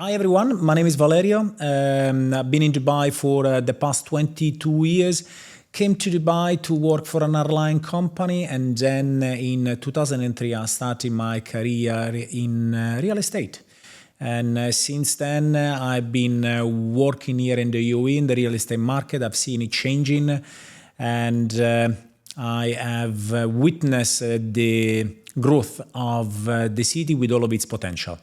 Hi everyone, my name is Valerio. I've been in Dubai for the past 22 years. Came to Dubai to work for an airline company, and then in 2003 I started my career in real estate. And since then I've been working here in the UAE in the real estate market. I've seen it changing, and I have witnessed the growth of the city with all of its potential.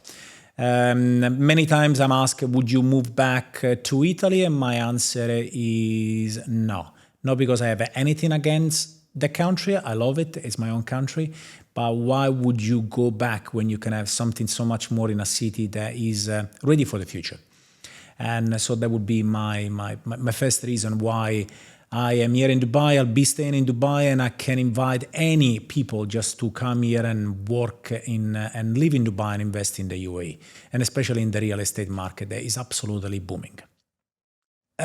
Many times I'm asked, would you move back to Italy? And my answer is no. Not because I have anything against the country. I love it. It's my own country. But why would you go back when you can have something so much more in a city that is ready for the future? And so that would be my first reason why I am here in Dubai. I'll be staying in Dubai, and I can invite any people just to come here and work in and live in Dubai and invest in the UAE, and especially in the real estate market that is absolutely booming.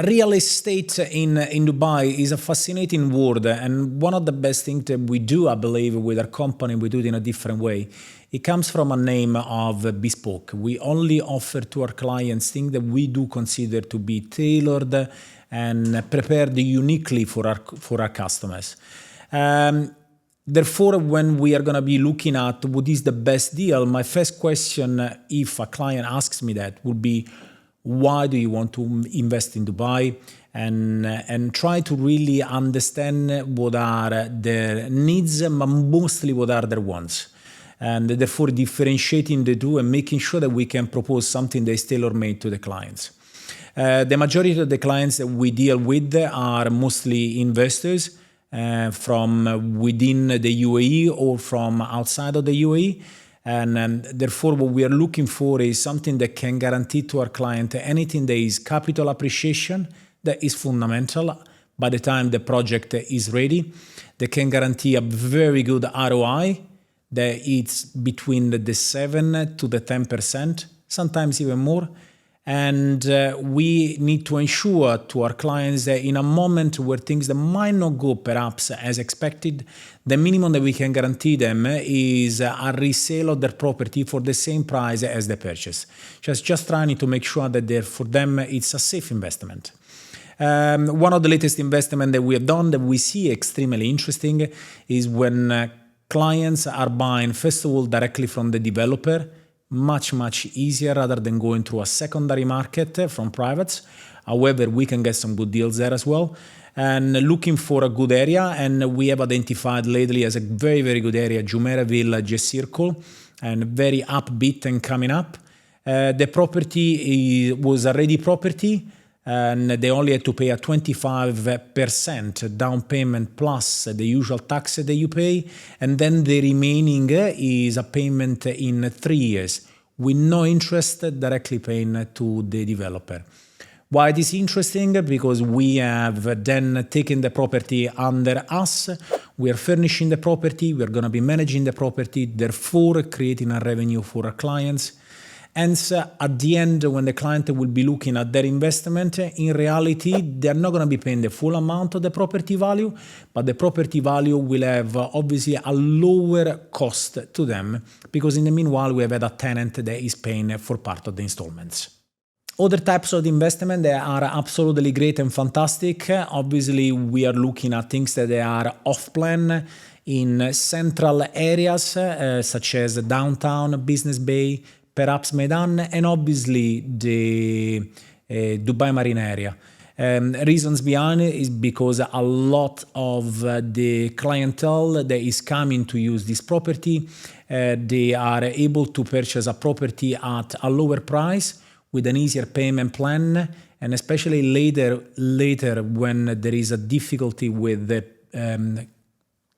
Real estate in Dubai is a fascinating world, and one of the best things that we do, I believe, with our company, we do it in a different way. It comes from a name of bespoke. We only offer to our clients things that we do consider to be tailored and prepared uniquely for our customers. Therefore, when we are going to be looking at what is the best deal, my first question, if a client asks me that, would be, why do you want to invest in Dubai? And try to really understand what are their needs, but mostly what are their wants. And therefore differentiating the two and making sure that we can propose something that is tailor-made to the clients. The majority of the clients that we deal with are mostly investors from within the UAE or from outside of the UAE. And therefore, what we are looking for is something that can guarantee to our client anything that is capital appreciation, that is fundamental by the time the project is ready. They can guarantee a very good ROI that is between the 7 to the 10%, sometimes even more. And we need to ensure to our clients that in a moment where things that might not go perhaps as expected, the minimum that we can guarantee them is a resale of their property for the same price as the purchase. Just trying to make sure that for them it's a safe investment. One of the latest investments that we have done that we see extremely interesting is when clients are buying, first of all, directly from the developer. Much easier rather than going through a secondary market from privates. However, we can get some good deals there as well. And looking for a good area, and we have identified lately as a very good area, Jumeirah Village Circle, and very upbeat and coming up. The property was a ready property, and they only had to pay a 25% down payment plus the usual tax that you pay, and then the remaining is a payment in 3 years with no interest directly paying to the developer. Why it is interesting? Because we have then taken the property under us, we are furnishing the property, we are going to be managing the property, therefore creating a revenue for our clients. And at the end, when the client will be looking at their investment, in reality, they're not going to be paying the full amount of the property value, but the property value will have obviously a lower cost to them, because in the meanwhile, we have had a tenant that is paying for part of the installments. Other types of investment that are absolutely great and fantastic. Obviously, we are looking at things that they are off-plan in central areas, such as downtown, Business Bay, perhaps Medan, and obviously the Dubai Marine area. Reasons behind it is because a lot of the clientele that is coming to use this property, they are able to purchase a property at a lower price with an easier payment plan, and especially later when there is a difficulty with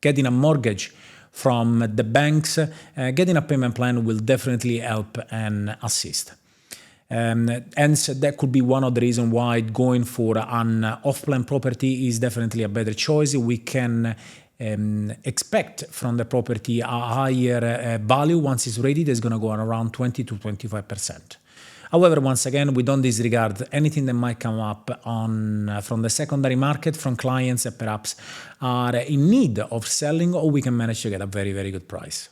getting a mortgage from the banks, getting a payment plan will definitely help and assist. And that could be one of the reasons why going for an off-plan property is definitely a better choice. We can expect from the property a higher value once it's ready. That's going to go on around 20 to 25%. However, once again, we don't disregard anything that might come up from the secondary market, from clients that perhaps are in need of selling, or we can manage to get a very good price.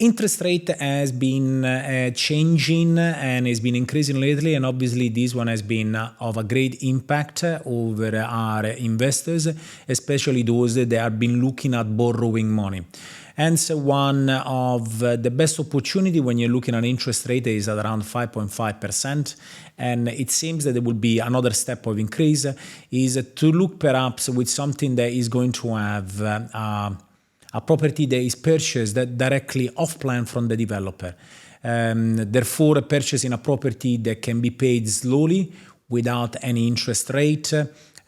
Interest rate has been changing and has been increasing lately, and obviously this one has been of a great impact over our investors, especially those that have been looking at borrowing money. Hence, one of the best opportunity when you're looking at interest rate is at around 5.5%, and it seems that there will be another step of increase, is to look perhaps with something that is going to have a property that is purchased directly off plan from the developer. Therefore, purchasing a property that can be paid slowly without any interest rate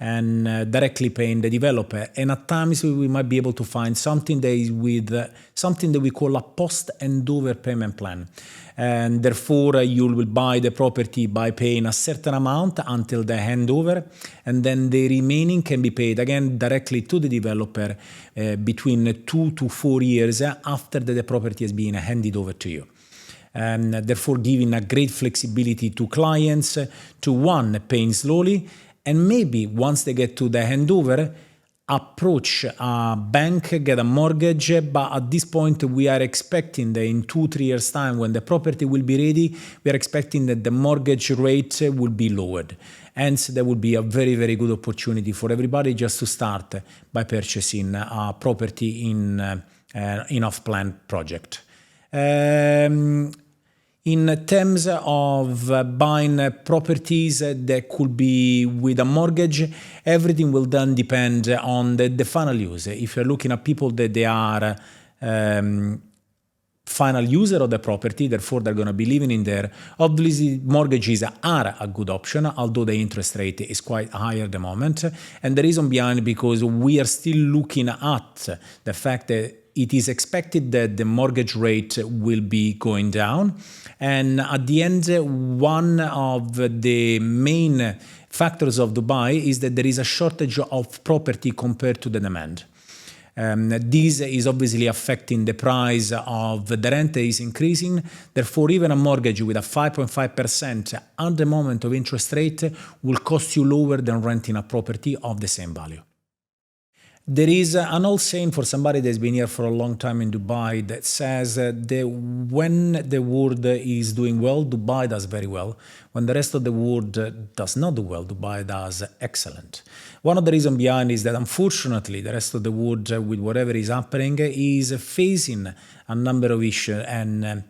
and directly paying the developer. And at times we might be able to find something that is with something that we call a post-handover payment plan. And therefore you will buy the property by paying a certain amount until the handover, and then the remaining can be paid again directly to the developer between 2 to 4 years after the property has been handed over to you. And therefore giving a great flexibility to clients to, one, paying slowly, and maybe once they get to the handover, approach a bank, get a mortgage, but at this point we are expecting that in 2-3 years time, when the property will be ready, we are expecting that the mortgage rate will be lowered. Hence, there will be a very, very good opportunity for everybody just to start by purchasing a property in off-plan project. In terms of buying properties that could be with a mortgage, everything will then depend on the final use. If you're looking at people that they are final user of the property, therefore they're going to be living in there, obviously mortgages are a good option, although the interest rate is quite high at the moment. And the reason behind because we are still looking at the fact that it is expected that the mortgage rate will be going down. And at the end, one of the main factors of Dubai is that there is a shortage of property compared to the demand. This is obviously affecting the price of the rent is increasing. Therefore, even a mortgage with a 5.5% at the moment of interest rate will cost you lower than renting a property of the same value. There is an old saying for somebody that's been here for a long time in Dubai that says that when the world is doing well, Dubai does very well. When the rest of the world does not do well, Dubai does excellent. One of the reasons behind is that unfortunately the rest of the world, with whatever is happening, is facing a number of issues and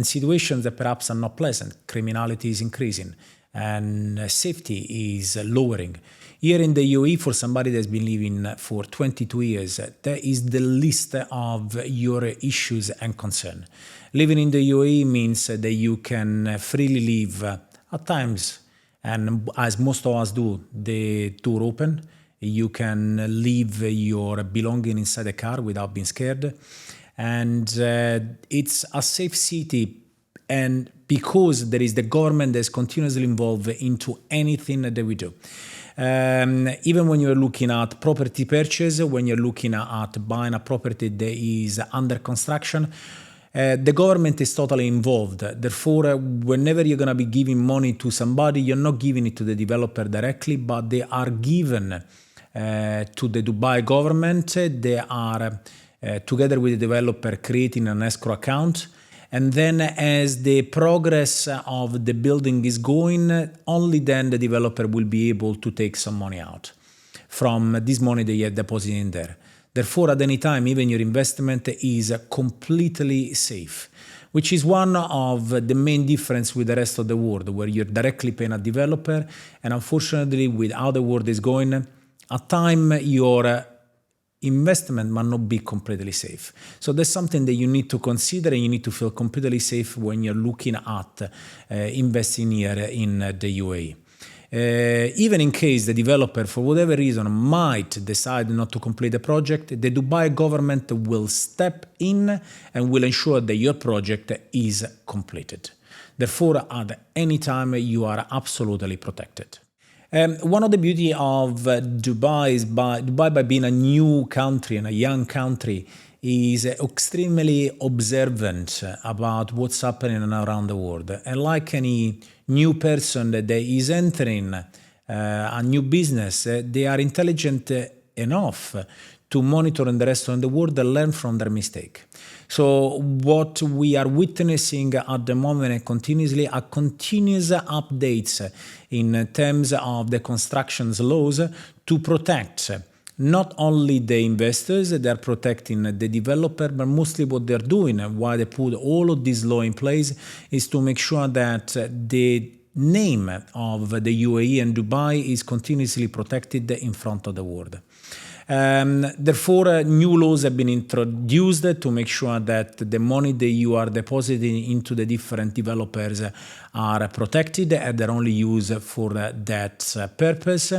situations that perhaps are not pleasant. Criminality is increasing and safety is lowering. Here in the UAE, for somebody that's been living for 22 years, that is the list of your issues and concern. Living in the UAE means that you can freely leave at times, and as most of us do, the door open. You can leave your belonging inside the car without being scared. And it's a safe city, and because there is the government that's continuously involved into anything that we do. Even when you're looking at property purchase, when you're looking at buying a property that is under construction, the government is totally involved. Therefore, whenever you're going to be giving money to somebody, you're not giving it to the developer directly, but they are given to the Dubai government. They are, together with the developer, creating an escrow account. And then as the progress of the building is going, only then the developer will be able to take some money out from this money that you have deposited in there. Therefore, at any time, even your investment is completely safe, which is one of the main difference with the rest of the world, where you're directly paying a developer. And unfortunately, with how the world is going, at time your investment might not be completely safe. So that's something that you need to consider, and you need to feel completely safe when you're looking at investing here in the UAE. Even in case the developer, for whatever reason, might decide not to complete the project, the Dubai government will step in and will ensure that your project is completed. Therefore, at any time, you are absolutely protected. One of the beauty of Dubai is Dubai by being a new country and a young country is extremely observant about what's happening around the world. And like any new person that is entering a new business, they are intelligent enough to monitor in the rest of the world and learn from their mistake. So what we are witnessing at the moment and continuously are continuous updates in terms of the construction laws to protect not only the investors, they are protecting the developer, but mostly what they're doing, why they put all of this law in place, is to make sure that the name of the UAE and Dubai is continuously protected in front of the world. Therefore, new laws have been introduced to make sure that the money that you are depositing into the different developers are protected and they're only used for that purpose.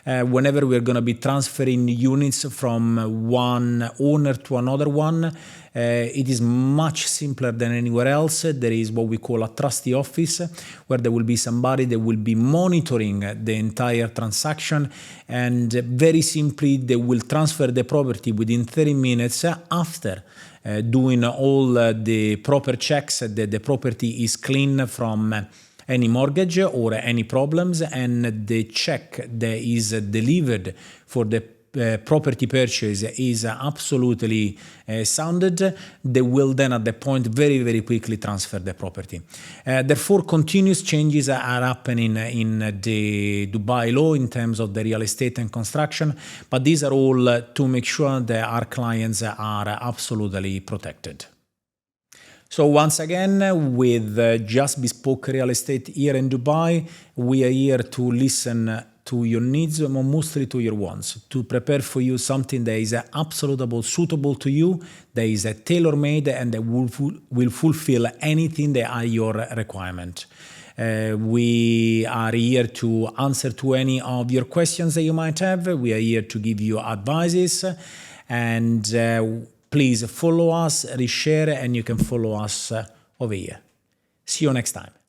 Whenever we're going to be transferring units from one owner to another one, it is much simpler than anywhere else. There is what we call a trustee office, where there will be somebody that will be monitoring the entire transaction, and very simply they will transfer the property within 30 minutes after doing all the proper checks that the property is clean from any mortgage or any problems, and the check that is delivered for the property purchase is absolutely sounded. They will then at the point very quickly transfer the property. Therefore, continuous changes are happening in the Dubai law in terms of the real estate and construction, but these are all to make sure that our clients are absolutely protected. So once again, with Just Bespoke Real Estate here in Dubai, we are here to listen to your needs, mostly to your wants, to prepare for you something that is absolutely suitable to you, that is tailor-made, and that will fulfill anything that are your requirement. We are here to answer to any of your questions that you might have. We are here to give you advices, and please follow us, reshare, and you can follow us over here. See you next time.